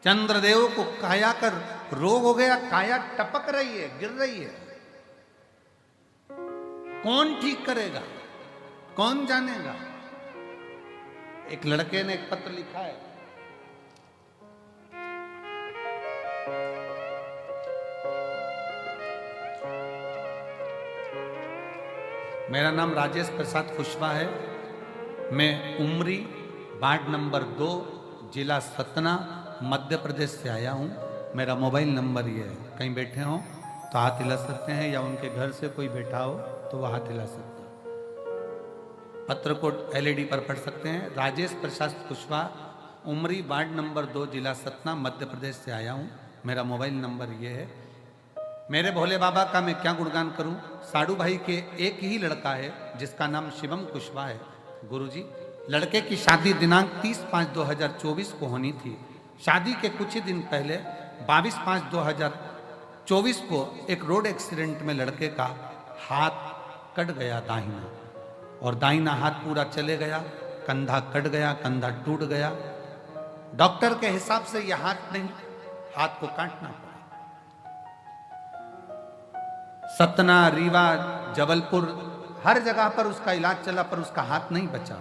चंद्रदेव को काया कर रोग हो गया, काया टपक रही है, गिर रही है। कौन ठीक करेगा, कौन जानेगा? एक लड़के ने एक पत्र लिखा है, मेरा नाम राजेश प्रसाद कुशवाहा है, मैं उमरी वार्ड नंबर 2 जिला सतना मध्य प्रदेश से आया हूँ। मेरा मोबाइल नंबर ये है, कहीं बैठे हो तो हाथ हिला सकते हैं, या उनके घर से कोई बैठा हो तो वह हाथ हिला सकते हैं। पत्र को LED पर पढ़ सकते हैं। राजेश प्रसाद कुशवाहा, उमरी वार्ड नंबर 2 जिला सतना मध्य प्रदेश से आया हूँ। मेरा मोबाइल नंबर ये है। मेरे भोले बाबा का मैं क्या गुणगान करूं। साडू भाई के एक ही लड़का है जिसका नाम शिवम कुशवाहा है। गुरुजी, लड़के की शादी दिनांक 30/5/2024 को होनी थी। शादी के कुछ ही दिन पहले 22/5/2024 को एक रोड एक्सीडेंट में लड़के का हाथ कट गया दाहिना, और दाहिना हाथ पूरा चले गया, कंधा कट गया, कंधा टूट गया। डॉक्टर के हिसाब से यह हाथ नहीं, हाथ को काटना पड़ा। सतना, रीवा, जबलपुर हर जगह पर उसका इलाज चला, पर उसका हाथ नहीं बचा।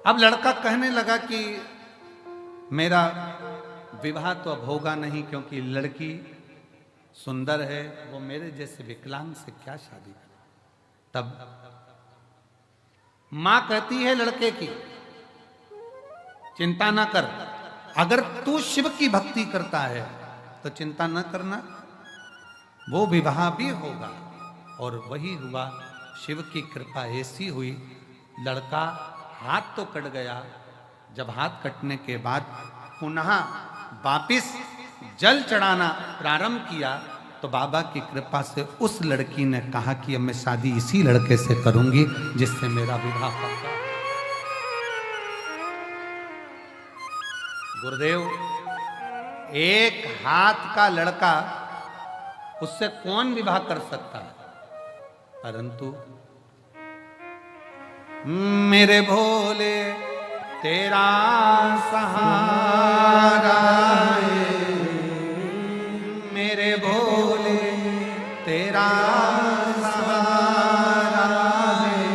अब लड़का कहने लगा कि मेरा विवाह तो अब होगा नहीं, क्योंकि लड़की सुंदर है, वो मेरे जैसे विकलांग से क्या शादी करे। तब मां कहती है लड़के की, चिंता ना कर, अगर तू शिव की भक्ति करता है तो चिंता न करना, वो विवाह भी होगा। और वही हुआ। शिव की कृपा ऐसी हुई, लड़का हाथ तो कट गया, जब हाथ कटने के बाद पुनः वापिस जल चढ़ाना प्रारंभ किया तो बाबा की कृपा से उस लड़की ने कहा कि अब मैं शादी इसी लड़के से करूंगी जिससे मेरा विवाह पक्का। गुरुदेव, एक हाथ का लड़का, उससे कौन विवाह कर सकता है? परंतु मेरे भोले तेरा सहारा है, मेरे भोले तेरा सहारा है,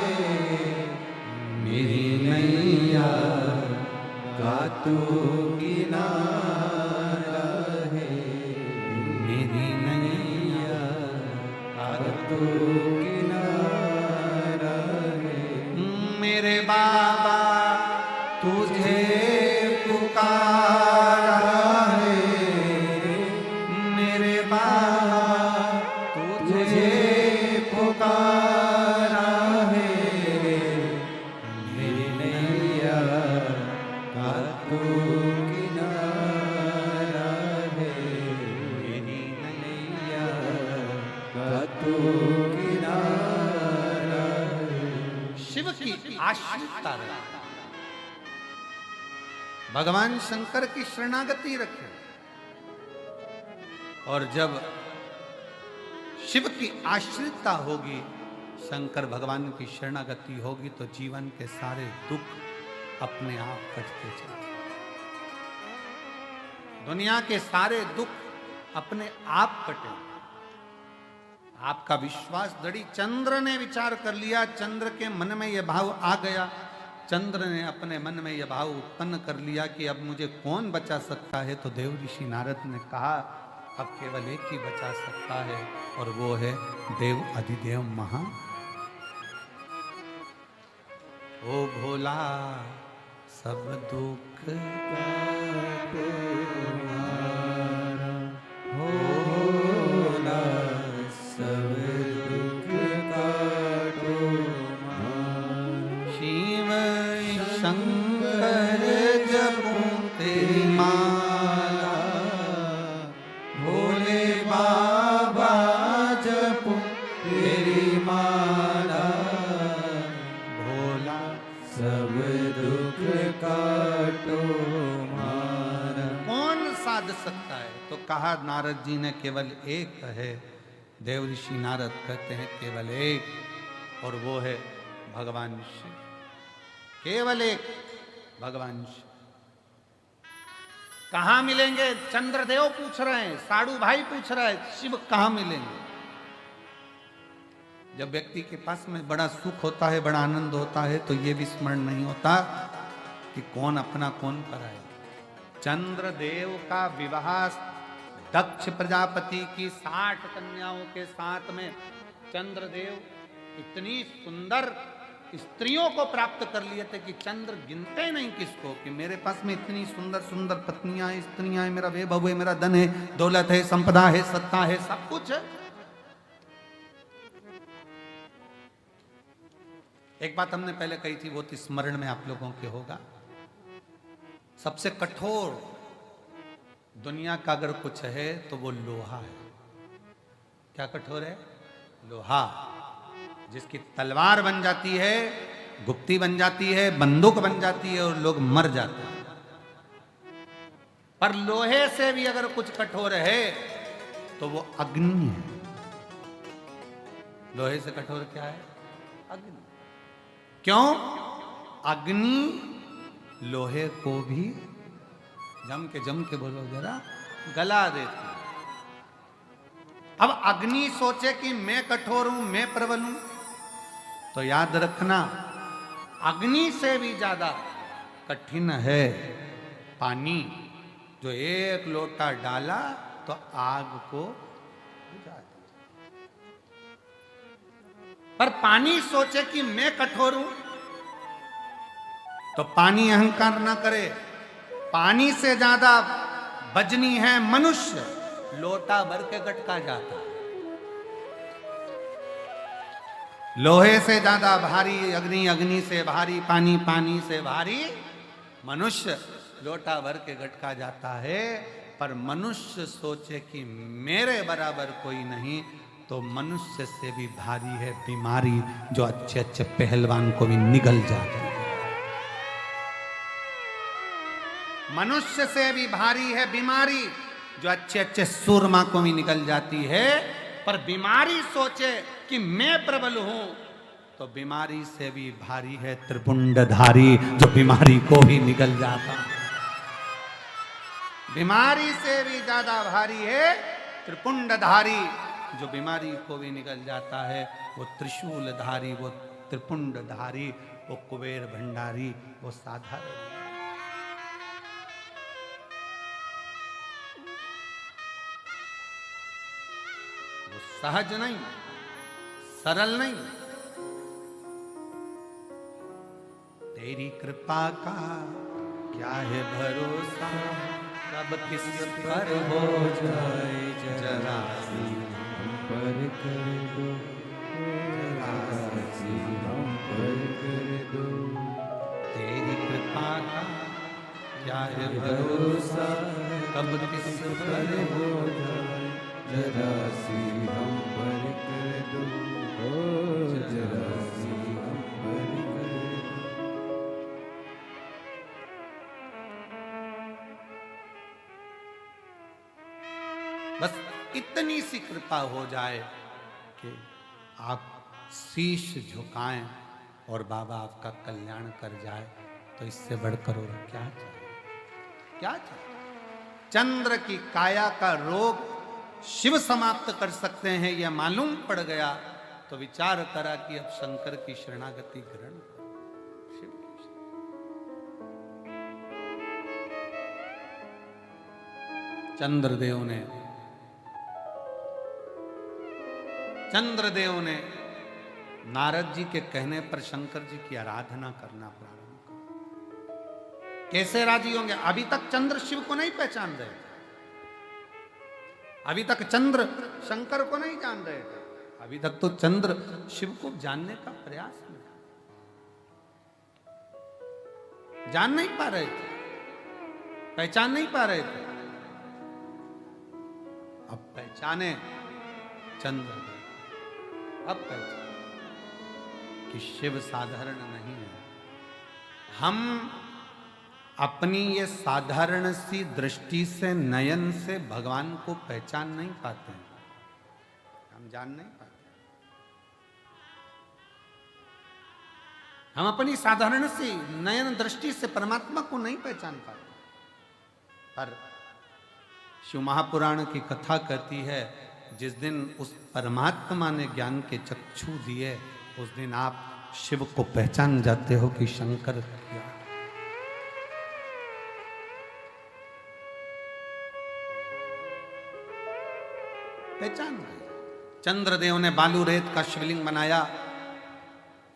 मेरी नैया का तू किनारा है, मेरी नैया का तू किनारा है। मेरे बाबा तुझे पुकारा है, मेरे बाबा तुझे पुकारा है, मेरी नैया का तू किनारा है, मेरी नैया का तू किनारा है। शिव की आश्रितता रहे, भगवान शंकर की शरणागति रखे, और जब शिव की आश्रितता होगी, शंकर भगवान की शरणागति होगी, तो जीवन के सारे दुख अपने आप कटते चले। दुनिया के सारे दुख अपने आप कटे। आपका विश्वास दृढ़। चंद्र ने विचार कर लिया, चंद्र के मन में यह भाव आ गया, चंद्र ने अपने मन में यह भाव उत्पन्न कर लिया कि अब मुझे कौन बचा सकता है। तो देव ऋषि नारद ने कहा अब केवल एक ही बचा सकता है, और वो है देव अधिदेव महा। ओ भोला सब दुख काटो मारा, भोला सब दुख काटो मारा। शिव शंकर जपो तेरी माला, भोले बाबा जपो तेरी माला, भोला सब दुख काटो मारा। कौन साध सकता है? तो कहा नारद जी ने केवल एक है। देव ऋषि नारद कहते हैं केवल एक, और वो है भगवान शिव। केवल एक भगवान शिव। कहां मिलेंगे? चंद्रदेव पूछ रहे हैं, साड़ू भाई पूछ रहा है, शिव कहां मिलेंगे? जब व्यक्ति के पास में बड़ा सुख होता है, बड़ा आनंद होता है, तो ये भी स्मरण नहीं होता कि कौन अपना कौन पराया। चंद्रदेव का विवाह दक्ष प्रजापति की 60 कन्याओं के साथ में चंद्रदेव इतनी सुंदर स्त्रियों को प्राप्त कर लिए थे कि चंद्र गिनते नहीं किसको, कि मेरे पास में इतनी सुंदर सुंदर पत्नियां हैं, स्त्रियां हैं, मेरा वैभव है, मेरा धन है, दौलत है, संपदा है, सत्ता है, सब कुछ है। एक बात हमने पहले कही थी, वो तो स्मरण में आप लोगों के होगा। सबसे कठोर दुनिया का अगर कुछ है तो वो लोहा है। क्या कठोर है? लोहा। जिसकी तलवार बन जाती है, गुप्ती बन जाती है, बंदूक बन जाती है और लोग मर जाते हैं। पर लोहे से भी अगर कुछ कठोर है तो वो अग्नि है। लोहे से कठोर क्या है? अग्नि। क्यों? अग्नि लोहे को भी जम के बोलो जरा, गला देती। अब अग्नि सोचे कि मैं कठोर हूं, मैं प्रबल हूं, तो याद रखना अग्नि से भी ज्यादा कठिन है पानी। जो एक लोटा डाला तो आग को बुझा दिया। पर पानी सोचे कि मैं कठोर हूं, तो पानी अहंकार ना करे। पानी से ज्यादा वजनी है मनुष्य, लोटा भर के गटका जाता है। लोहे से ज्यादा भारी अग्नि, अग्नि से भारी पानी, पानी से भारी मनुष्य, लोटा भर के गटका जाता है। पर मनुष्य सोचे कि मेरे बराबर कोई नहीं, तो मनुष्य से भी भारी है बीमारी, जो अच्छे अच्छे पहलवान को भी निगल जाती है। मनुष्य से भी भारी है बीमारी, जो अच्छे अच्छे सूरमा को भी निकल जाती है। पर बीमारी सोचे कि मैं प्रबल हूं, तो बीमारी से भी भारी है त्रिपुंडधारी, जो बीमारी को भी निगल जाता है। बीमारी से भी ज्यादा भारी है त्रिपुंडधारी, जो बीमारी को भी निकल जाता है। वो त्रिशूलधारी, वो त्रिपुंडधारी, वो कुबेर भंडारी, वो साधारण। सहज नहीं, सरल नहीं। तेरी कृपा का क्या है भरोसा, कब किस पर हो जाए जरा सी हम पर कर दो, जरा सी हम पर कर दो। तेरी कृपा का क्या है भरोसा, कब किस पर हो जाए जरा सी हम पर कर दो, जरा सी हम पर कर दो। बस इतनी सी कृपा हो जाए कि आप शीश झुकाएं और बाबा आपका कल्याण कर जाए, तो इससे बढ़कर और क्या चाहिए? क्या चाहिए? चंद्र की काया का रोग शिव समाप्त कर सकते हैं, यह मालूम पड़ गया तो विचार करा कि अब शंकर की शरणागति ग्रहण करो। शिव की चंद्रदेव ने नारद जी के कहने पर शंकर जी की आराधना करना प्रारंभ कर। कैसे राजी होंगे? अभी तक चंद्र शिव को नहीं पहचान रहे थे, अभी तक चंद्र शंकर को नहीं जान रहे थे, अभी तक तो चंद्र शिव को जानने का प्रयास में, जान नहीं पा रहे थे, पहचान नहीं पा रहे थे। अब पहचाने चंद्र, अब पहचाने कि शिव साधारण नहीं है। हम अपनी ये साधारण सी दृष्टि से, नयन से भगवान को पहचान नहीं पाते हैं, हम जान नहीं पाते। हम अपनी साधारण सी नयन दृष्टि से परमात्मा को नहीं पहचान पाते। पर शिव महापुराण की कथा कहती है, जिस दिन उस परमात्मा ने ज्ञान के चक्षु दिए, उस दिन आप शिव को पहचान जाते हो कि शंकर क्या। पहचान गए। चंद्रदेव ने बालू रेत का शिवलिंग बनाया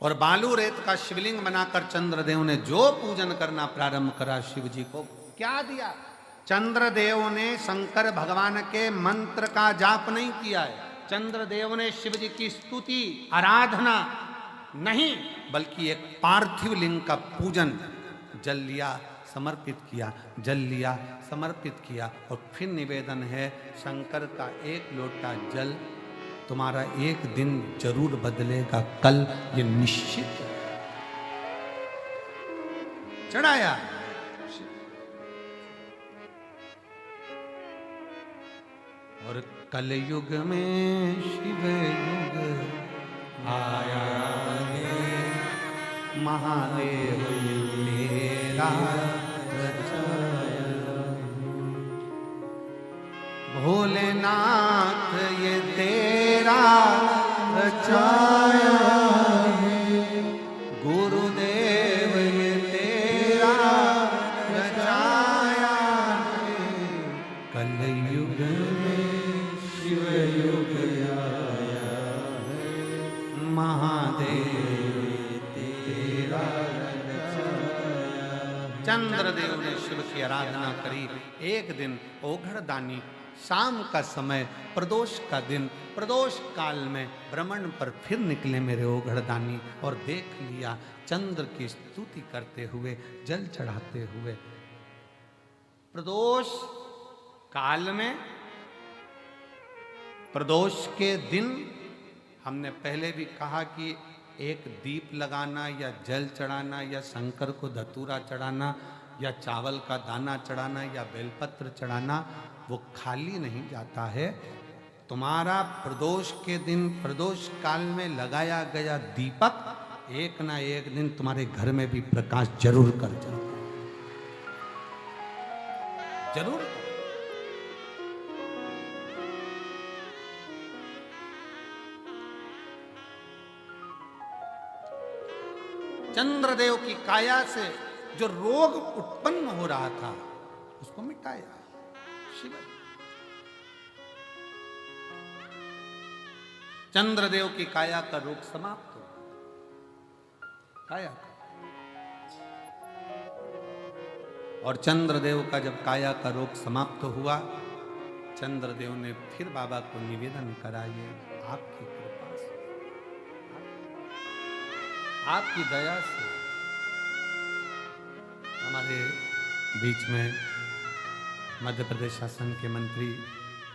और बालू रेत का शिवलिंग बनाकर चंद्रदेव ने जो पूजन करना प्रारंभ करा, शिव जी को क्या दिया। चंद्रदेव ने शंकर भगवान के मंत्र का जाप नहीं किया है, चंद्रदेव ने शिव जी की स्तुति आराधना नहीं, बल्कि एक पार्थिव लिंग का पूजन, जल लिया समर्पित किया, जल लिया समर्पित किया। और फिर निवेदन है, शंकर का एक लोटा जल तुम्हारा एक दिन जरूर बदलेगा, कल ये निश्चित चढ़ाया। और कलयुग में शिव युग आया है, महादेव तेरा भोलेनाथ ये तेरा रचाया है, गुरुदेव ये तेरा रचाया है, कलयुग में शिव युग आया है, महादेव तेरा रचाया। चंद्रदेव ने शिव की आराधना करी। एक दिन ओघड़दानी, शाम का समय, प्रदोष का दिन, प्रदोष काल में भ्रमण पर फिर निकले मेरे ओघड़दानी और देख लिया चंद्र की स्तुति करते हुए, जल चढ़ाते हुए। प्रदोष काल में, प्रदोष के दिन, हमने पहले भी कहा कि एक दीप लगाना या जल चढ़ाना या शंकर को धतूरा चढ़ाना या चावल का दाना चढ़ाना या बेलपत्र चढ़ाना, वो खाली नहीं जाता है। तुम्हारा प्रदोष के दिन, प्रदोष काल में लगाया गया दीपक एक ना एक दिन तुम्हारे घर में भी प्रकाश जरूर कर जाता है, जरूर। चंद्रदेव की काया से जो रोग उत्पन्न हो रहा था उसको मिटाया शिव। चंद्रदेव की काया का रोग समाप्त हो, काया का। और चंद्रदेव का जब काया का रोग समाप्त हुआ, चंद्रदेव ने फिर बाबा को निवेदन करा, ये आपकी कृपा से, आपकी दया से हमारे बीच में मध्य प्रदेश शासन के मंत्री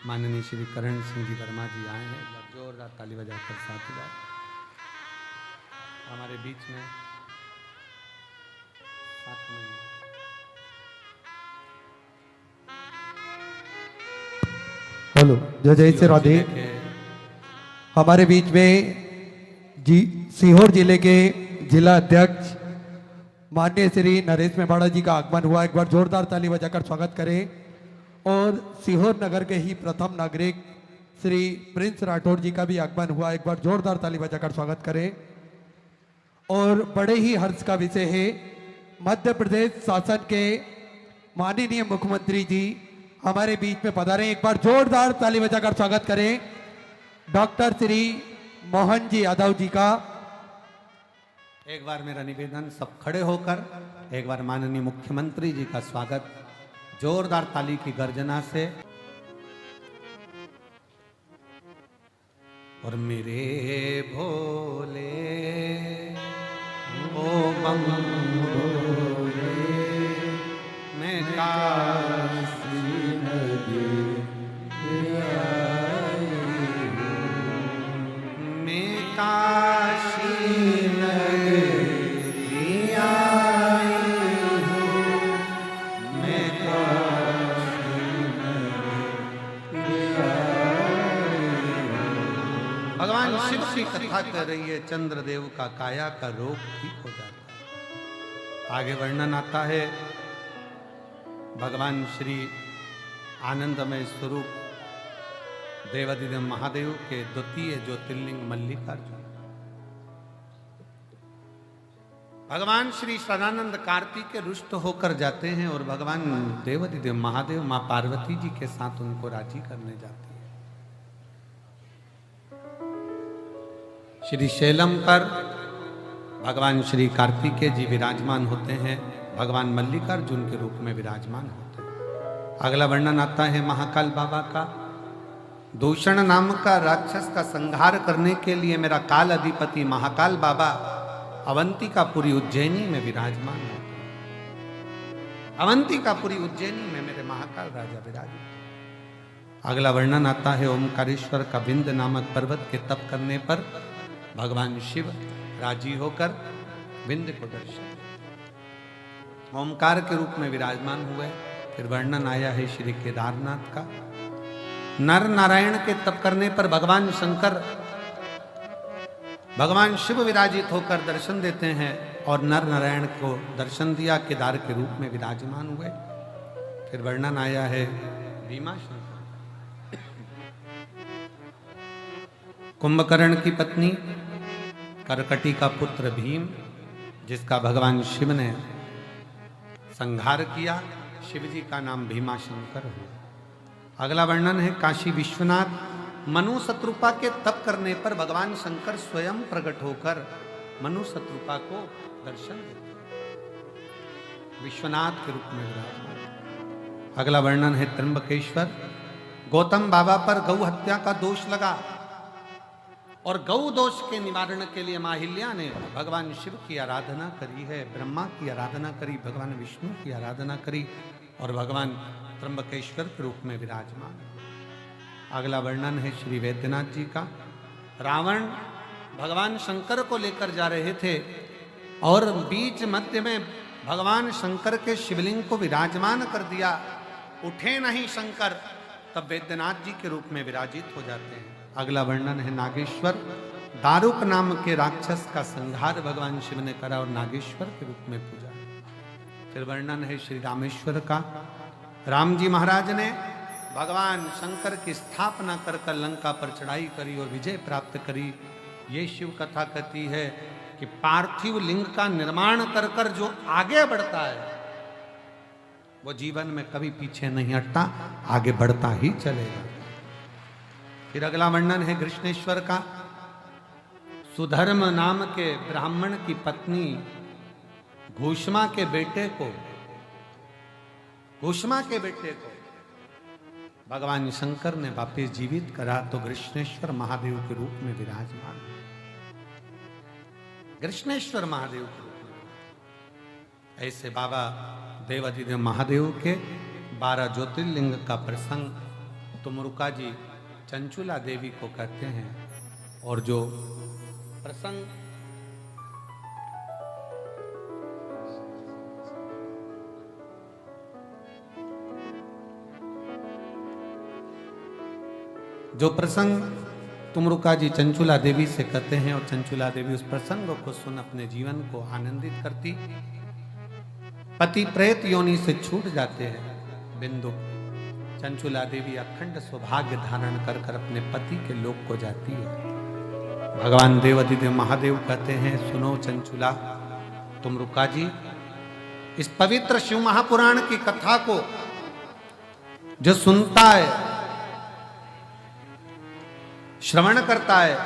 माननीय श्री करण सिंह जी वर्मा जी आए हैं। जोरदार ताली बजाकर साथ बार हमारे बीच में साथ में हेलो, जय जय श्री राधे। हमारे बीच में सीहोर जिले के जिला अध्यक्ष माननीय श्री नरेश मेवाड़ा जी का आगमन हुआ। एक बार जोरदार ताली बजाकर स्वागत करें। और सीहोर नगर के ही प्रथम नागरिक श्री प्रिंस राठौर जी का भी आगमन हुआ। एक बार जोरदार ताली बजाकर स्वागत करें। और बड़े ही हर्ष का विषय है, मध्य प्रदेश शासन के माननीय मुख्यमंत्री जी हमारे बीच में पधारे। एक बार जोरदार ताली बजाकर स्वागत करें डॉक्टर श्री मोहन जी यादव जी का। एक बार मेरा निवेदन, सब खड़े होकर एक बार माननीय मुख्यमंत्री जी का स्वागत जोरदार ताली की गर्जना से। और मेरे भोले ओ बम भोले, मैं काशी नगरी आई हूँ, मैं काशी नगरी आई हूँ, मैं काशी नगरी आई हूँ। भगवान शिव की कथा कर रही है, चंद्रदेव का काया का रोग ठीक हो जाता है। आगे वर्णन आता है, भगवान श्री आनंदमय स्वरूप देवादिदेव महादेव के द्वितीय ज्योतिर्लिंग मल्लिकार्जुन, भगवान श्री सदानंद कार्तिक रुष्ट होकर जाते हैं और भगवान देवादिदेव महादेव मां पार्वती जी के साथ उनको राजी करने जाते हैं। श्री शैलम पर भगवान श्री कार्तिकेय जी विराजमान होते हैं, भगवान मल्लिकार्जुन के रूप में विराजमान होते हैं। अगला वर्णन आता है महाकाल बाबा का। दूषण नाम का राक्षस का संहार करने के लिए मेरा काल अधिपति महाकाल बाबा अवंतिकापुरी उज्जैनी में विराजमान होते हैं। अवंतिकापुरी उज्जैनी में मेरे महाकाल राजा विराजमान। अगला वर्णन आता है ओमकारेश्वर का विंध्य नामक पर्वत के तप करने पर भगवान शिव राजी होकर विंध्य को दर्शन, ओमकार के रूप में विराजमान हुए। फिर वर्णन आया है श्री केदारनाथ का। नर नारायण के तप करने पर भगवान शंकर, भगवान शिव विराजित होकर दर्शन देते हैं और नर नारायण को दर्शन दिया, केदार के रूप में विराजमान हुए। फिर वर्णन आया है भीमाशंकर, कुंभकर्ण की पत्नी करकटी का पुत्र भीम, जिसका भगवान शिव ने संहार किया, शिव जी का नाम भीमाशंकर हुआ। अगला वर्णन है काशी विश्वनाथ। मनु शत्रुपा के तप करने पर भगवान शंकर स्वयं प्रकट होकर मनु शत्रुपा को दर्शन देते, विश्वनाथ के रूप में विराजमान। अगला वर्णन है त्र्यंबकेश्वर। गौतम बाबा पर गौ हत्या का दोष लगा और गौ दोष के निवारण के लिए माहिल्या ने भगवान शिव की आराधना करी है, ब्रह्मा की आराधना करी, भगवान विष्णु की आराधना करी और भगवान त्र्यंबकेश्वर के रूप में विराजमान। अगला वर्णन है श्री वैद्यनाथ जी का। रावण भगवान शंकर को लेकर जा रहे थे और बीच मध्य में भगवान शंकर के शिवलिंग को विराजमान कर दिया। उठे नहीं शंकर, तब वैद्यनाथ जी के रूप में विराजित हो जाते हैं। अगला वर्णन है नागेश्वर। दारुक नाम के राक्षस का संहार भगवान शिव ने करा और नागेश्वर के रूप में पूजा। फिर वर्णन है श्री रामेश्वर का। राम जी महाराज ने भगवान शंकर की स्थापना कर कर लंका पर चढ़ाई करी और विजय प्राप्त करी। ये शिव कथा कहती है कि पार्थिव लिंग का निर्माण कर कर जो आगे बढ़ता है वो जीवन में कभी पीछे नहीं हटता, आगे बढ़ता ही चलेगा। फिर अगला वर्णन है कृष्णेश्वर का। सुधर्म नाम के ब्राह्मण की पत्नी घोषमा के बेटे को भगवान शंकर ने वापिस जीवित करा तो कृष्णेश्वर महादेव के रूप में विराजमान, कृष्णेश्वर महादेव के रूप में। ऐसे बाबा देवादिदेव महादेव के 12 ज्योतिर्लिंग का प्रसंग तुमरुका जी चंचुला देवी को कहते हैं और जो प्रसंग तुमरुका जी चंचुला देवी से कहते हैं और चंचुला देवी उस प्रसंग को सुन अपने जीवन को आनंदित करती। पति प्रेत योनि से छूट जाते हैं बिंदु। चंचुला देवी अखंड सौभाग्य धारण कर कर अपने पति के लोक को जाती है। भगवान देवादिदेव महादेव कहते हैं सुनो चंचुला, तुमरुका जी, इस पवित्र शिव महापुराण की कथा को जो सुनता है, श्रवण करता है,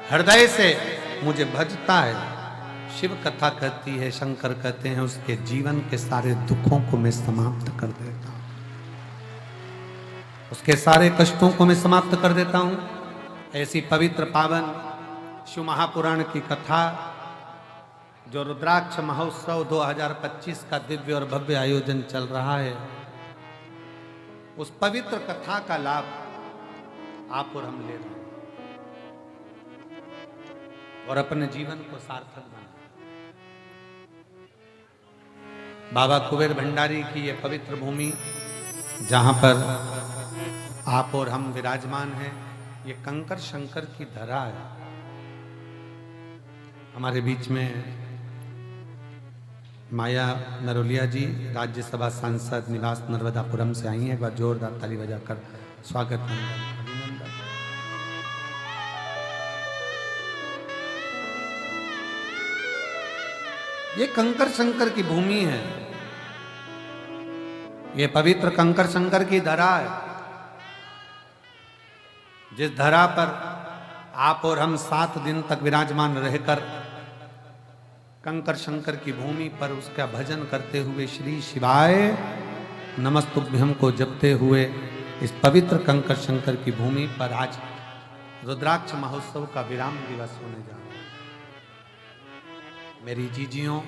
हृदय से मुझे भजता है, शिव कथा कहती है, शंकर कहते हैं उसके जीवन के सारे दुखों को मैं समाप्त कर देता हूं, उसके सारे कष्टों को मैं समाप्त कर देता हूं। ऐसी पवित्र पावन शिव महापुराण की कथा जो रुद्राक्ष महोत्सव 2025 का दिव्य और भव्य आयोजन चल रहा है, उस पवित्र कथा का लाभ आप और हम ले रहे हैं और अपने जीवन को सार्थक बना। बाबा कुबेर भंडारी की ये पवित्र भूमि जहां पर आप और हम विराजमान हैं, ये कंकर शंकर की धरा है। हमारे बीच में माया नरोलिया जी राज्यसभा सांसद निवास नर्मदापुरम से आई हैं। एक बार जोरदार ताली बजाकर स्वागत अभिनंदन। ये कंकर शंकर की भूमि है, ये पवित्र कंकर शंकर की धरा है, जिस धरा पर आप और हम 7 दिन तक विराजमान रहकर कंकर शंकर की भूमि पर उसका भजन करते हुए श्री शिवाय नमस्तुभ्यम को जपते हुए इस पवित्र कंकर शंकर की भूमि पर आज रुद्राक्ष महोत्सव का विराम दिवस होने जा रहा है। मेरी जीजियों,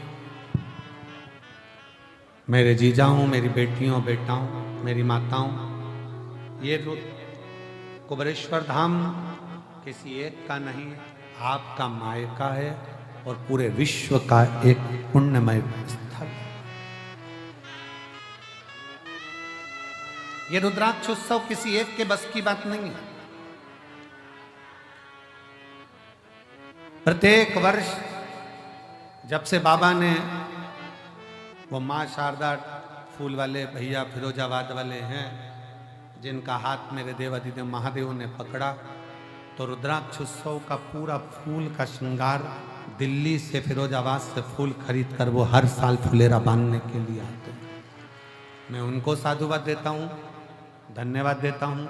मेरे जीजाओं, मेरी बेटियों बेटाओं, मेरी माताओं, ये कुबेरेश्वर धाम किसी एक का नहीं, आपका मायका है और पूरे विश्व का एक पुण्यमय स्थल। ये रुद्राक्ष उत्सव किसी एक के बस की बात नहीं है। प्रत्येक वर्ष जब से बाबा ने वो मां शारदा फूल वाले भैया फिरोजाबाद वाले हैं जिनका हाथ मेरे देवादिदेव महादेव ने पकड़ा, तो रुद्राक्ष उत्सव का पूरा फूल का श्रृंगार दिल्ली से फिरोजाबाद से फूल खरीद कर वो हर साल फुलेरा बांधने के लिए आते हैं। मैं उनको साधुवाद देता हूँ, धन्यवाद देता हूँ।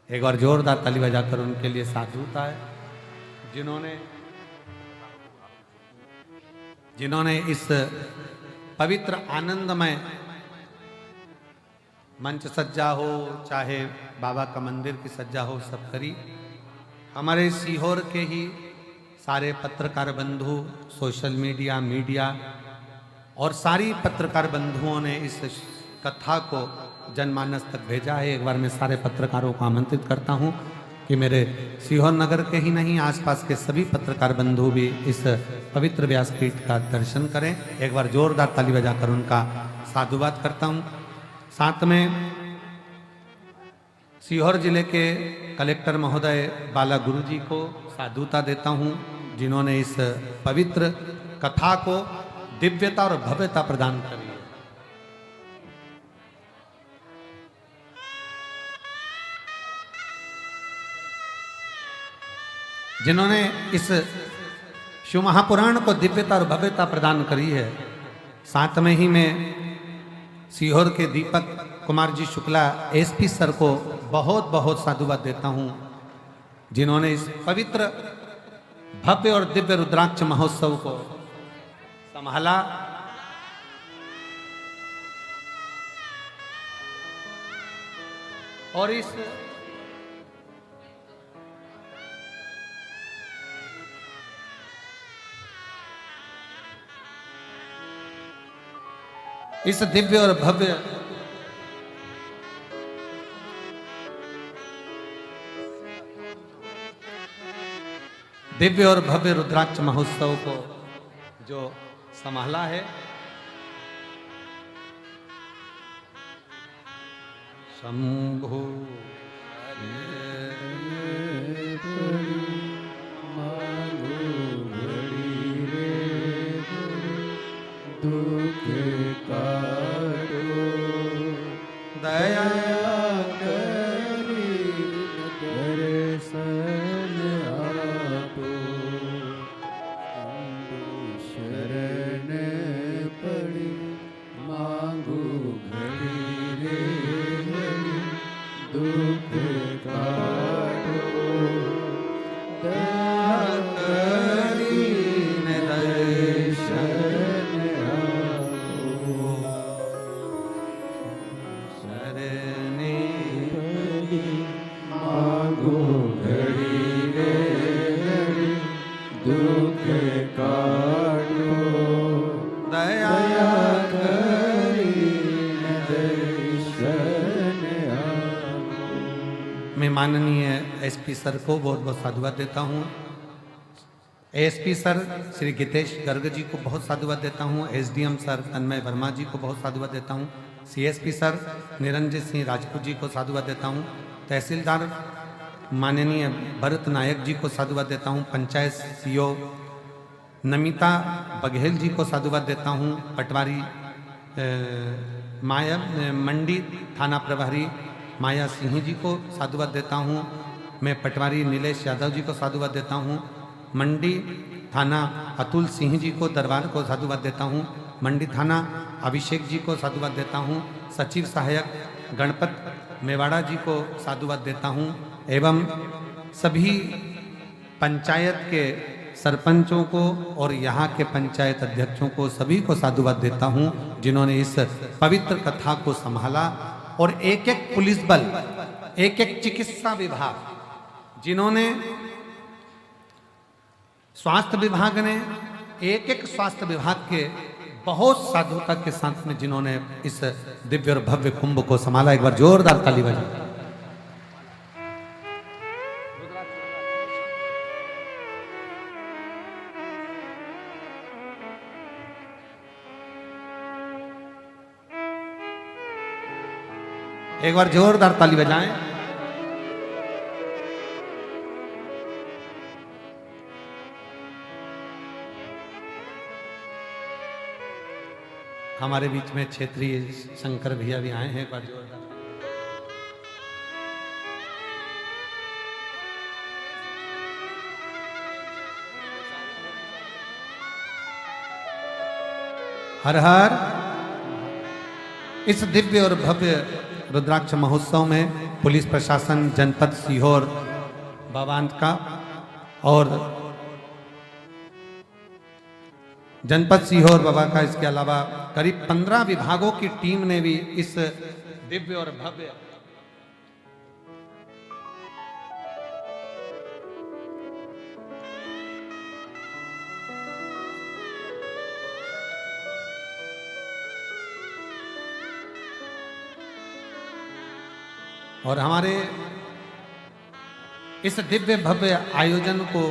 एक बार जोरदार ताली बजाकर उनके लिए साधुता है जिन्होंने इस पवित्र आनंदमय मंच सज्जा हो चाहे बाबा का मंदिर की सज्जा हो, सब करी। हमारे सीहोर के ही सारे पत्रकार बंधु, सोशल मीडिया और सारी पत्रकार बंधुओं ने इस कथा को जनमानस तक भेजा है। एक बार मैं सारे पत्रकारों को आमंत्रित करता हूं कि मेरे सीहोर नगर के ही नहीं, आसपास के सभी पत्रकार बंधु भी इस पवित्र व्यासपीठ का दर्शन करें। एक बार जोरदार ताली बजाकर उनका साधुवाद करता हूं। साथ में सीहोर जिले के कलेक्टर महोदय बाला गुरु जी को साधुता देता हूं, जिन्होंने इस पवित्र कथा को दिव्यता और भव्यता प्रदान करी है। जिन्होंने इस शिव महापुराण को दिव्यता और भव्यता प्रदान करी है। साथ में ही मैं सीहोर के दीपक कुमार जी शुक्ला एसपी सर को बहुत बहुत साधुवाद देता हूं, जिन्होंने इस पवित्र भव्य और दिव्य रुद्राक्ष महोत्सव को संभाला। और इस दिव्य और भव्य रुद्राक्ष महोत्सव को जो संभाला है, शंभु दया मैं माननीय एसपी सर को बहुत बहुत साधुवाद देता हूँ। एसपी सर श्री गीतेश गर्ग जी को बहुत साधुवाद देता हूँ। एसडीएम सर तन्मय वर्मा जी को बहुत साधुवाद देता हूँ। सीएसपी सर निरंजन सिंह राजपूत जी को साधुवाद देता हूँ। तहसीलदार माननीय भरत नायक जी को साधुवाद देता हूँ। पंचायत सीओ नमिता बघेल जी को साधुवाद देता हूँ। पटवारी माया मंडी थाना प्रभारी माया सिंह जी को साधुवाद देता हूँ। मैं पटवारी नीलेश यादव जी को साधुवाद देता हूँ। मंडी थाना अतुल सिंह जी को दरबार को साधुवाद देता हूँ। मंडी थाना अभिषेक जी को साधुवाद देता हूँ। सचिव सहायक गणपत मेवाड़ा जी को साधुवाद देता हूँ एवं सभी पंचायत के सरपंचों को और यहाँ के पंचायत अध्यक्षों को सभी को साधुवाद देता हूँ जिन्होंने इस पवित्र कथा को संभाला। और एक एक पुलिस बल, एक एक चिकित्सा विभाग, जिन्होंने स्वास्थ्य विभाग ने एक एक स्वास्थ्य विभाग के बहुत साधुता के साथ में जिन्होंने इस दिव्य और भव्य कुंभ को संभाला। एक बार जोरदार ताली बजाएं। एक बार जोरदार ताली बजाएं। हमारे बीच में क्षेत्रीय शंकर भैया भी आए हैं। एक बार जोरदार। हर हर। इस दिव्य और भव्य रुद्राक्ष महोत्सव में पुलिस प्रशासन जनपद सीहोर बाबांत का और जनपद सीहोर बाबा का, इसके अलावा करीब 15 विभागों की टीम ने भी इस दिव्य और भव्य और हमारे इस दिव्य भव्य आयोजन को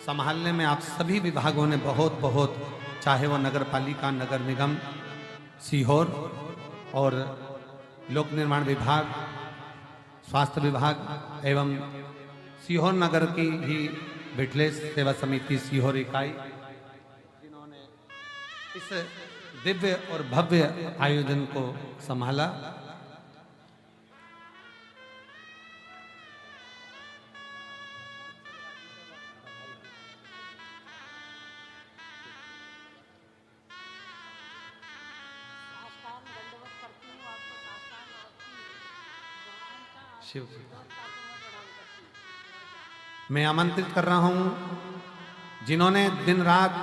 संभालने में आप सभी विभागों ने बहुत बहुत, चाहे वो नगर पालिका, नगर निगम सीहोर और लोक निर्माण विभाग, स्वास्थ्य विभाग एवं सीहोर नगर की ही बिटलेस सेवा समिति सीहोर इकाई, जिन्होंने इस दिव्य और भव्य आयोजन को संभाला। शिव मैं आमंत्रित कर रहा हूं जिन्होंने दिन रात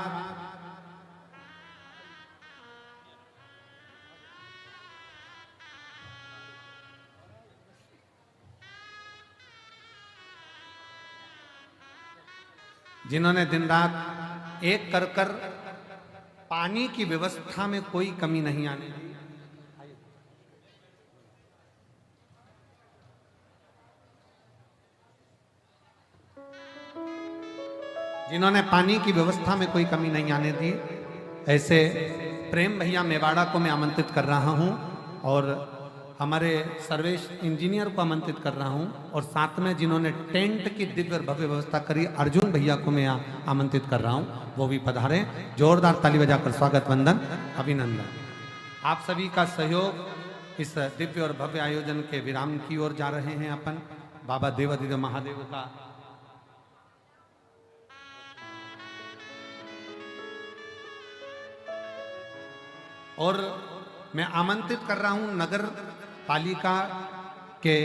एक कर पानी की व्यवस्था में कोई कमी नहीं आने दी। जिन्होंने पानी की व्यवस्था में कोई कमी नहीं आने दी, ऐसे प्रेम भैया मेवाड़ा को मैं आमंत्रित कर रहा हूं और हमारे सर्वेश इंजीनियर को आमंत्रित कर रहा हूं और साथ में जिन्होंने टेंट की दिव्य और भव्य व्यवस्था करी, अर्जुन भैया को मैं आमंत्रित कर रहा हूं, वो भी पधारें। जोरदार ताली बजाकर स्वागत, वंदन, अभिनंदन। आप सभी का सहयोग इस दिव्य और भव्य आयोजन के विराम की ओर जा रहे हैं। अपन बाबा देवादिदेव महादेव का और मैं आमंत्रित कर रहा हूं नगर पालिका के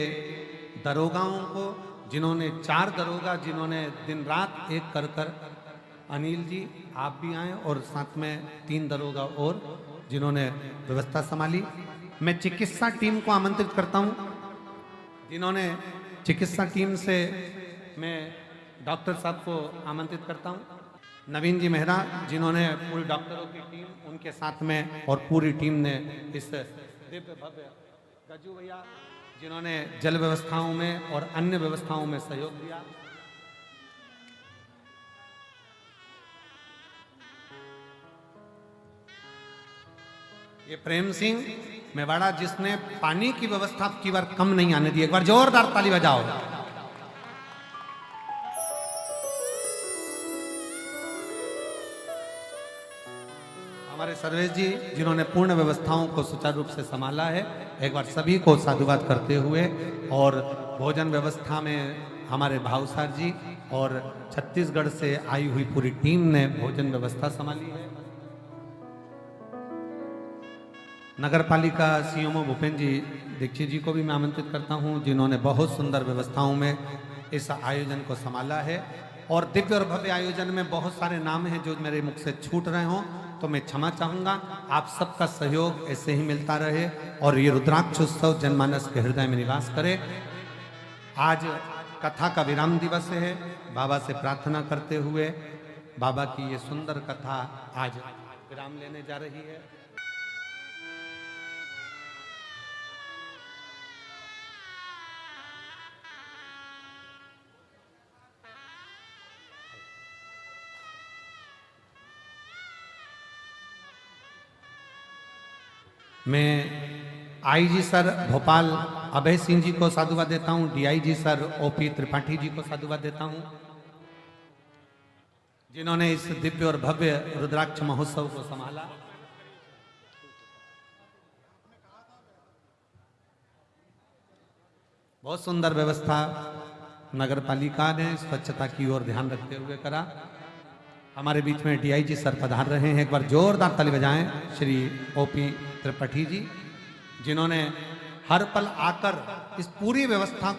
दरोगाओं को, जिन्होंने 4 दरोगा जिन्होंने दिन रात एक कर अनिल जी आप भी आए और साथ में 3 दरोगा और जिन्होंने व्यवस्था संभाली। मैं चिकित्सा टीम को आमंत्रित करता हूं, जिन्होंने चिकित्सा टीम से मैं डॉक्टर साहब को आमंत्रित करता हूं, नवीन जी मेहरा जिन्होंने पूरी डॉक्टरों की टीम उनके साथ में और पूरी टीम ने इस दिव्य भव्य, गज्जू भैया जिन्होंने जल व्यवस्थाओं में और अन्य व्यवस्थाओं में सहयोग दिया। ये प्रेम सिंह मेवाड़ा जिसने पानी की व्यवस्था की बार कम नहीं आने दी। एक बार जोरदार ताली बजाओ। हमारे सर्वेश जी जिन्होंने पूर्ण व्यवस्थाओं को सुचारू रूप से संभाला है, एक बार सभी को साधुवाद करते हुए। और भोजन व्यवस्था में हमारे भावसार जी और छत्तीसगढ़ से आई हुई पूरी टीम ने भोजन व्यवस्था संभाली है। नगर पालिका सीएमओ भूपेंद्र जी दीक्षित जी को भी मैं आमंत्रित करता हूं, जिन्होंने बहुत सुंदर व्यवस्थाओं में इस आयोजन को संभाला है। और दिव्य और भव्य आयोजन में बहुत सारे नाम हैं जो मेरे मुख से छूट रहे हों तो मैं क्षमा चाहूंगा। आप सबका सहयोग ऐसे ही मिलता रहे और ये रुद्राक्ष उत्सव जनमानस के हृदय में निवास करे। आज कथा का विराम दिवस है। बाबा से प्रार्थना करते हुए बाबा की ये सुंदर कथा आज विराम लेने जा रही है। मैं आईजी सर भोपाल अभय सिंह जी को साधुवाद देता हूं, DIG sir OP Tripathi ji को साधुवाद देता हूं, जिन्होंने इस दिव्य और भव्य रुद्राक्ष महोत्सव को संभाला। बहुत सुंदर व्यवस्था नगर पालिका ने स्वच्छता की ओर ध्यान रखते हुए करा। हमारे बीच में डीआईजी सर पधार रहे हैं, एक बार जोरदार ताली बजाएं श्री ओपी त्रिपाठी जी, जिन्होंने हर पल आकर इस पूरी व्यवस्था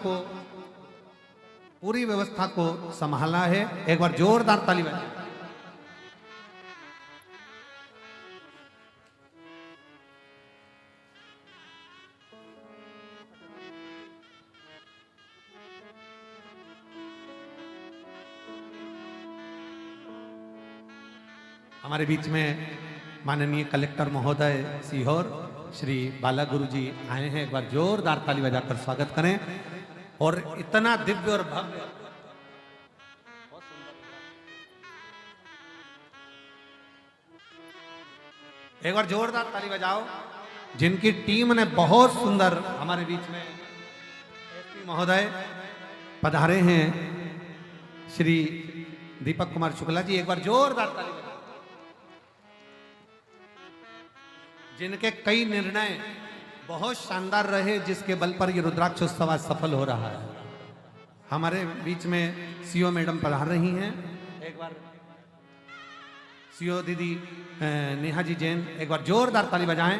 को संभाला है। एक बार जोरदार ताली बजाएं। हमारे बीच में माननीय कलेक्टर महोदय सीहोर श्री बाला गुरु जी आए हैं, एक बार जोरदार ताली बजाकर स्वागत करें। और इतना दिव्य और भव्य, एक बार जोरदार ताली बजाओ जिनकी टीम ने बहुत सुंदर, हमारे बीच में एसपी महोदय पधारे हैं श्री दीपक कुमार शुक्ला जी, एक बार जोरदार ताली बजाओ, जिनके कई निर्णय बहुत शानदार रहे, जिसके बल पर ये रुद्राक्षोत्सव आज सफल हो रहा है। हमारे बीच में सीओ मैडम पधार रही हैं, एक बार सीओ दीदी नेहा जी जैन, एक बार जोरदार ताली बजाएं,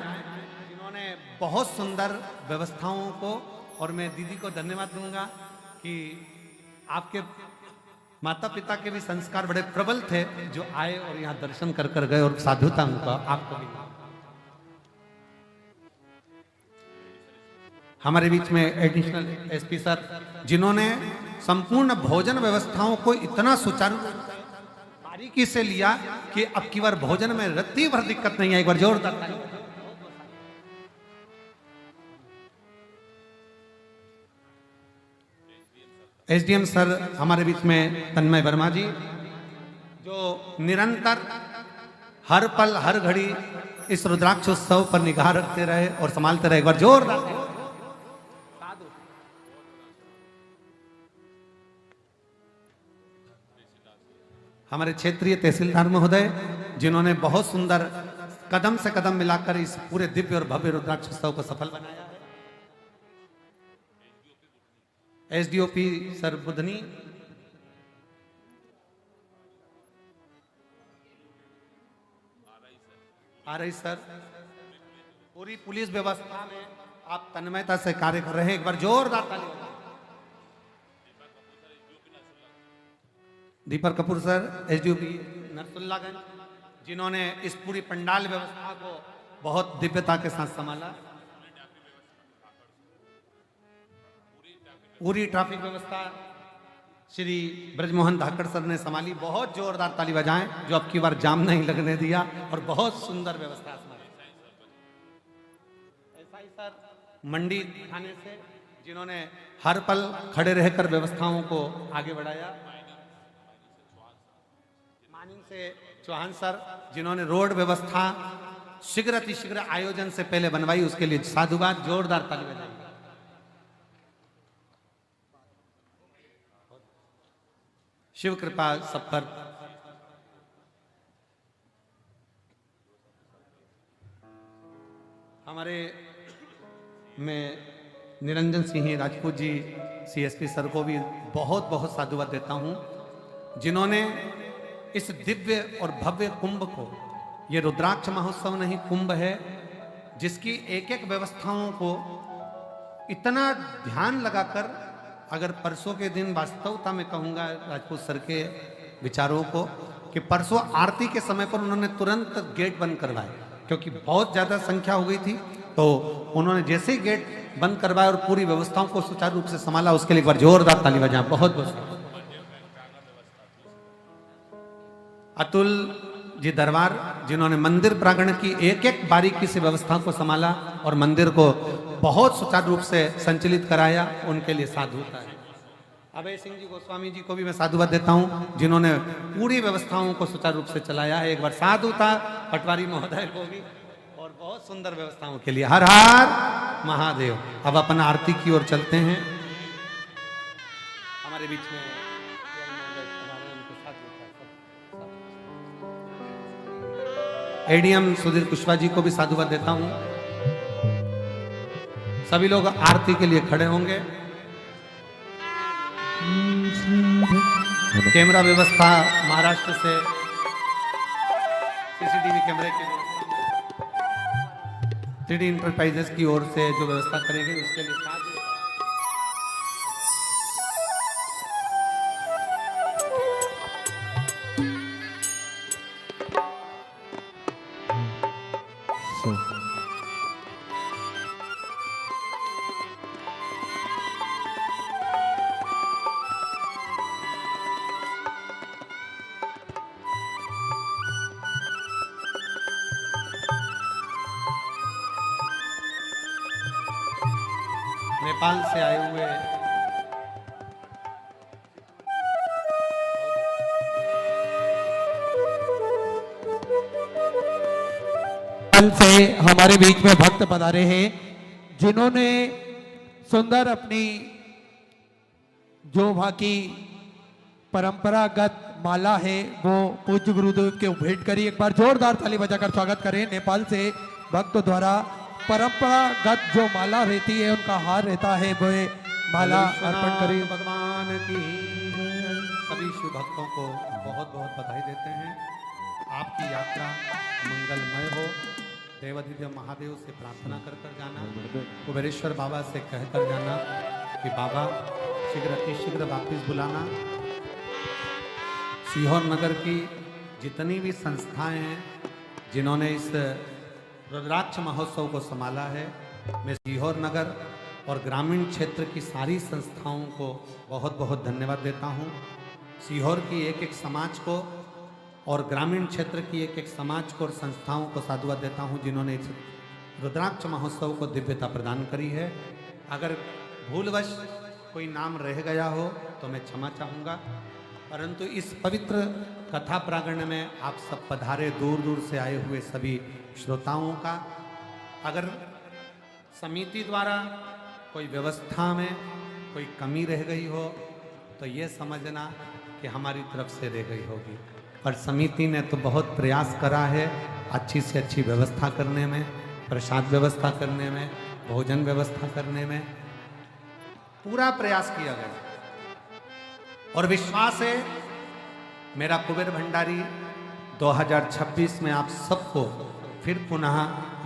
जिन्होंने बहुत सुंदर व्यवस्थाओं को, और मैं दीदी को धन्यवाद दूंगा कि आपके माता पिता के भी संस्कार बड़े प्रबल थे, जो आए और यहाँ दर्शन कर कर गए और साधुता उनका आपको भी। हमारे बीच में एडिशनल एसपी सर, जिन्होंने संपूर्ण भोजन व्यवस्थाओं को इतना सुचारू बारीकी से लिया कि अब की बार भोजन में रत्ती भर दिक्कत नहीं है। एक बार जोरदार ताली। एसडीएम सर हमारे बीच में तन्मय वर्मा जी, जो निरंतर हर पल हर घड़ी इस रुद्राक्ष उत्सव पर निगाह रखते रहे और संभालते रहे। एक बार जोरदार। हमारे क्षेत्रीय तहसीलदार महोदय, जिन्होंने बहुत सुंदर कदम से कदम मिलाकर इस पूरे दिव्य और भव्य रुद्राक्ष उत्सव को सफल बनाया है। SDOP sir Budhni, RI sir, पूरी पुलिस व्यवस्था में आप तन्मयता से कार्य कर रहे हैं। एक बार जोरदार ताली। दीपक कपूर सर एसडीओपी नरसुल्लागंज, जिन्होंने इस पूरी पंडाल व्यवस्था को बहुत दिव्यता के साथ संभाला। पूरी ट्रैफिक व्यवस्था श्री ब्रजमोहन धाकड़ सर ने संभाली। बहुत जोरदार ताली बजाएं, जो अब की बार जाम नहीं लगने दिया और बहुत सुंदर व्यवस्था संभाली। एसआई सर मंडी थाने से, जिन्होंने हर पल खड़े रहकर व्यवस्थाओं को आगे बढ़ाया। से चौहान सर, जिन्होंने रोड व्यवस्था शीघ्र अतिशीघ्र आयोजन से पहले बनवाई, उसके लिए साधुवाद। जोरदार ताली बजाइए। शिव कृपा सब पर। हमारे मैं निरंजन सिंह राजपूत जी सीएसपी सर को भी बहुत बहुत साधुवाद देता हूं, जिन्होंने इस दिव्य और भव्य कुंभ को, ये रुद्राक्ष महोत्सव नहीं कुंभ है, जिसकी एक एक व्यवस्थाओं को इतना ध्यान लगाकर, अगर परसों के दिन वास्तवता में कहूंगा राजपूत सर के विचारों को, कि परसों आरती के समय पर उन्होंने तुरंत गेट बंद करवाए, क्योंकि बहुत ज्यादा संख्या हो गई थी। तो उन्होंने जैसे ही गेट बंद करवाया और पूरी व्यवस्थाओं को सुचारू रूप से संभाला, उसके लिए एक बार जोरदार ताली बजाएं। बहुत बहुत अतुल जी दरबार, जिन्होंने मंदिर प्रांगण की एक एक बारीकी से व्यवस्था को संभाला और मंदिर को बहुत सुचारू रूप से संचालित कराया, उनके लिए साधुता है। अभय सिंह जी गोस्वामी जी को भी मैं साधुवाद देता हूं, जिन्होंने पूरी व्यवस्थाओं को सुचारू रूप से चलाया है। एक बार साधुता पटवारी महोदय को भी, और बहुत सुंदर व्यवस्थाओं के लिए हर हर महादेव। अब अपन आरती की ओर चलते हैं। हमारे बीच में एडीएम सुधीर कुशवाहा जी को भी साधुवाद देता हूं। सभी लोग आरती के लिए खड़े होंगे। कैमरा व्यवस्था महाराष्ट्र से सीसीटीवी कैमरे की 3D इंटरप्राइजेस की ओर से जो व्यवस्था करेंगे, उसके लिए नेपाल से आए हुए से हमारे बीच में भक्त पधारे हैं, जिन्होंने सुंदर अपनी जो वहां की परंपरागत माला है वो पूज्य गुरुदेव के भेंट करी। एक बार जोरदार ताली बजाकर स्वागत करें। नेपाल से भक्त द्वारा परंपरागत जो माला रहती है, उनका हार रहता है, वो माला अर्पण करें। भगवान की सभी शिव भक्तों को बहुत बहुत बधाई देते हैं। आपकी यात्रा मंगलमय हो। देवाधिदेव महादेव से प्रार्थना कर कर जाना, कुबेरेश्वर बाबा से कहकर जाना कि बाबा शीघ्र अतिशीघ्र वापिस बुलाना। सीहोर नगर की जितनी भी संस्थाएं हैं जिन्होंने इस रुद्राक्ष महोत्सव को संभाला है, मैं सीहोर नगर और ग्रामीण क्षेत्र की सारी संस्थाओं को बहुत बहुत धन्यवाद देता हूं। सीहोर की एक एक समाज को और ग्रामीण क्षेत्र की एक एक समाज को और संस्थाओं को साधुवाद देता हूं, जिन्होंने इस रुद्राक्ष महोत्सव को दिव्यता प्रदान करी है। अगर भूलवश कोई नाम रह गया हो तो मैं क्षमा चाहूँगा, परंतु इस पवित्र कथा प्रांगण में आप सब पधारे दूर दूर से आए हुए सभी श्रोताओं का, अगर समिति द्वारा कोई व्यवस्था में कोई कमी रह गई हो तो ये समझना कि हमारी तरफ से रह गई होगी, पर समिति ने तो बहुत प्रयास करा है अच्छी से अच्छी व्यवस्था करने में, प्रसाद व्यवस्था करने में, भोजन व्यवस्था करने में पूरा प्रयास किया गया। और विश्वास है मेरा कुबेर भंडारी 2026 में आप सबको फिर पुनः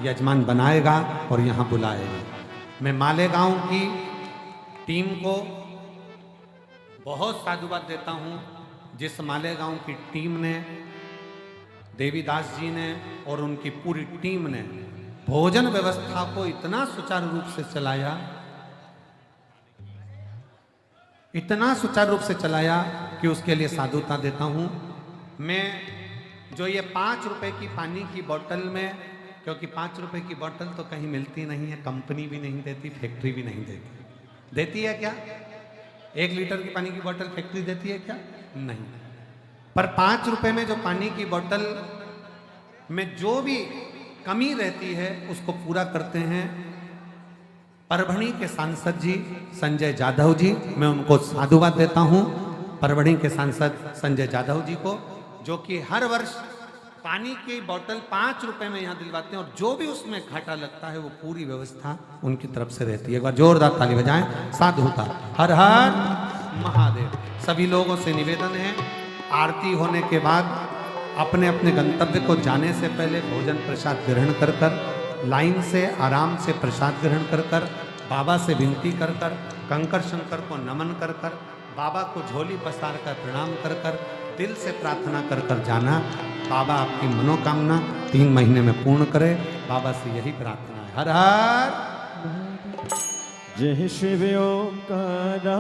यजमान बनाएगा और यहाँ बुलाएगा। मैं मालेगांव की टीम को बहुत साधुवाद देता हूँ, जिस मालेगांव की टीम ने, देवीदास जी ने और उनकी पूरी टीम ने भोजन व्यवस्था को इतना सुचारू रूप से चलाया, इतना सुचारू रूप से चलाया कि उसके लिए साधुता देता हूं। मैं जो ये 5 रुपए की पानी की बोतल में, क्योंकि 5 रुपए की बोतल तो कहीं मिलती नहीं है, कंपनी भी नहीं देती, फैक्ट्री भी नहीं देती। देती है क्या? 1 लीटर की पानी की बोतल फैक्ट्री देती है क्या? नहीं। पर 5 रुपए में जो पानी की बोतल में जो भी कमी रहती है उसको पूरा करते हैं परभणी के सांसद जी संजय जाधव जी। मैं उनको साधुवाद देता हूं, परभणी के सांसद संजय जाधव जी को, जो कि हर वर्ष पानी की बोतल 5 रुपए में यहाँ दिलवाते हैं और जो भी उसमें घाटा लगता है वो पूरी व्यवस्था उनकी तरफ से रहती है। एक बार जोरदार ताली बजाएं साधु का। हर हर महादेव। सभी लोगों से निवेदन है, आरती होने के बाद अपने अपने गंतव्य को जाने से पहले भोजन प्रसाद ग्रहण कर कर लाइन से आराम से प्रसाद ग्रहण कर कर बाबा से विनती कर कर कंकर शंकर को नमन कर कर बाबा को झोली पसार कर प्रणाम कर कर दिल से प्रार्थना कर कर जाना। बाबा आपकी मनोकामना 3 महीने में पूर्ण करे। बाबा से यही प्रार्थना है। हर हर जय शिव ओंकारा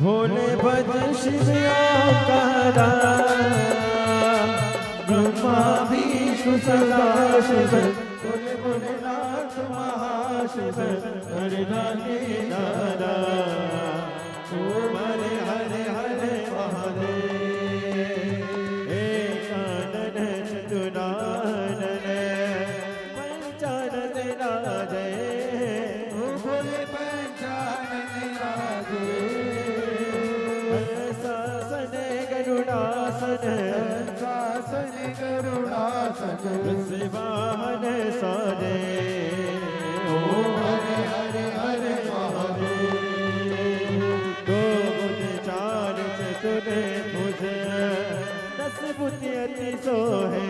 भोले भज शिव ओंकारा ब्रह्मा विष्णु सदा शिव भोले भोलेनाथ महाशिव हरे राधे दादा ओम हरे हरे हरे महादेव एकानन चतुरानन पंचानन राधे ओ भोले पंचानन राधे शासन गरुड़ासन शासन गरुड़ासन शिवाहन सारे ओ हरे हरे हरे महादेव दो बुध चार चतुर भुज 10 बुद्धि अति सोहे